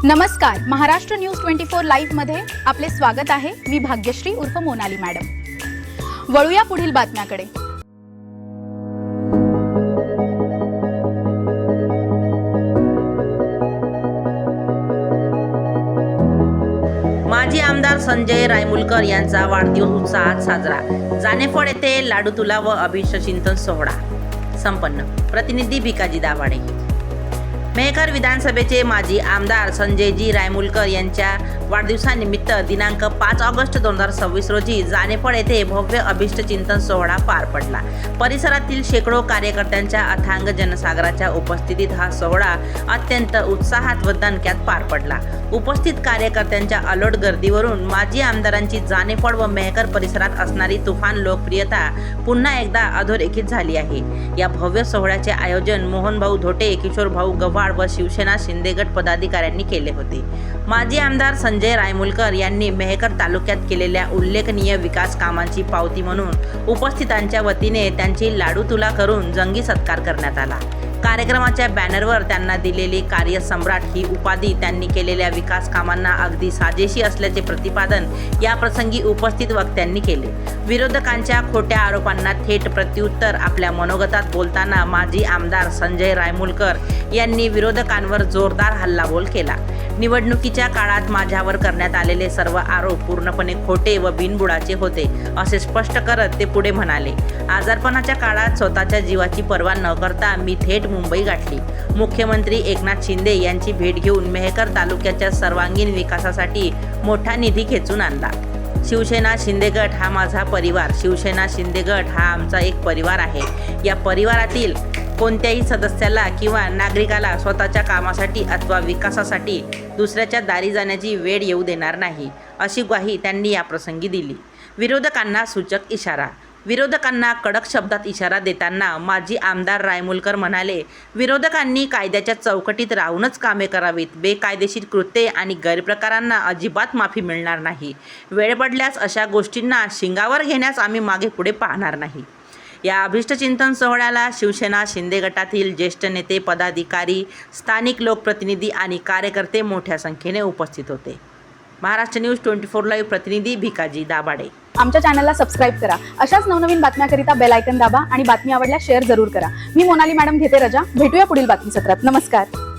नमस्कार, Maharashtra news 24 live मध्ये आपले स्वागत आहे। मी भाग्यश्री उर्फ मोनाली मॅडम। वळूया पुढील बातम्याकडे। माजी आमदार संजय रायमुलकर यांचा वाढदिवस उत्साहात साजरा। जानेफळ येथे लाडू तुला व अभिषेकचिंतन सोहळा संपन्न। प्रतिनिधी भिकाजी दाभाडे। मेहकर विधानसभेचे माजी आमदार संजयजी रायमुलकर यांच्या वाढदिवसानिमित्त दिनांक 5 ऑगस्ट 2026 रोजी जानेफळ येथे भव्य अभिष्टचिंतन सोहळा पार पडला। परिसरातील शेकडो कार्यकर्त्यांच्या अथांग जनसागराच्या उपस्थितीत हा सोहळा अत्यंत उत्साहात व दणक्यात पार पडला। उपस्थित कार्यकर्त्यांच्या अलोट गर्दीवरून माजी आमदारांची जानेफळ व मेहकर परिसरात असणारी तुफान लोकप्रियता पुन्हा एकदा अधोरेखित झाली आहे। या भव्य सोहळ्याचे आयोजन मोहनभाऊ धोटे, किशोरभाऊ गव्हाड व शिवसेना शिंदे गट पदाधिकाऱ्यांनी केले होते। माजी आमदार संजय रायमुलकर यांनी मेहकर तालुक्यात केलेल्या उल्लेखनीय विकास कामांची पावती म्हणून उपस्थितांच्या वतीने त्यांची लाडू तुला करून जंगी सत्कार करण्यात आला। कार्यक्रमाच्या बॅनरवर त्यांना दिलेली कार्यसम्राट ही उपाधी त्यांनी केलेल्या विकास कामांना अगदी साजेशी असल्याचे प्रतिपादन या प्रसंगी उपस्थित वक्त्यांनी केले। विरोधकांच्या खोट्या आरोपांना थेट प्रत्युत्तर आपल्या मनोगतात बोलताना माजी आमदार संजय रायमुलकर यांनी विरोधकांवर जोरदार हल्लाबोल केला। निवडणुकीच्या काळात माझ्यावर करण्यात आलेले सर्व आरोप पूर्णपणे खोटे व बिनबुडाचे होते असे स्पष्ट करत ते पुढे म्हणाले, आजारपणाच्या काळात स्वतःच्या जीवाची पर्वा न करता मी थेट मुंबई गाठली। मुख्यमंत्री एकनाथ शिंदे यांची भेट घेऊन मेहकर तालुक्याच्या सर्वांगीण विकासासाठी मोठा निधी खेचून आणला। शिवसेना शिंदे गट हा माझा परिवार, शिवसेना शिंदे गट हा आमचा एक परिवार आहे। या परिवारातील कोणत्याही सदस्याला किंवा नागरिकाला स्वतःच्या कामासाठी अथवा विकासासाठी दुसऱ्याच्या दारी जाण्याची वेळ येऊ देणार नाही, अशी ग्वाही त्यांनी या प्रसंगी दिली। विरोधकांना सूचक इशारा। विरोधकांना कडक शब्दात इशारा देताना माजी आमदार रायमुलकर म्हणाले, विरोधकांनी कायद्याच्या चौकटीत राहूनच कामे करावीत। बेकायदेशीर कृत्ये आणि गैरप्रकारांना अजिबात माफी मिळणार नाही। वेळ पडल्यास अशा गोष्टींना शिंगावर घेण्यास आम्ही मागे पुढे पाहणार नाही। या अभिष्टचिंतन सोहळ्याला शिवसेना शिंदे गटातील ज्येष्ठ नेते, पदाधिकारी, स्थानिक लोकप्रतिनिधी आणि कार्यकर्ते मोठ्या संख्येने उपस्थित होते। महाराष्ट्र न्यूज 24 लाईव्ह प्रतिनिधी भिकाजी दाभाडे। आमच्या चॅनलला सबस्क्राइब करा। अशाच नवनवीन बातम्याकरिता बेल आयकॉन दाबा आणि बातमी आवडल्यास शेअर जरूर करा। मी मोनाली मॅडम घेते रजा। भेटूया पुढील बातमी सत्रात। नमस्कार।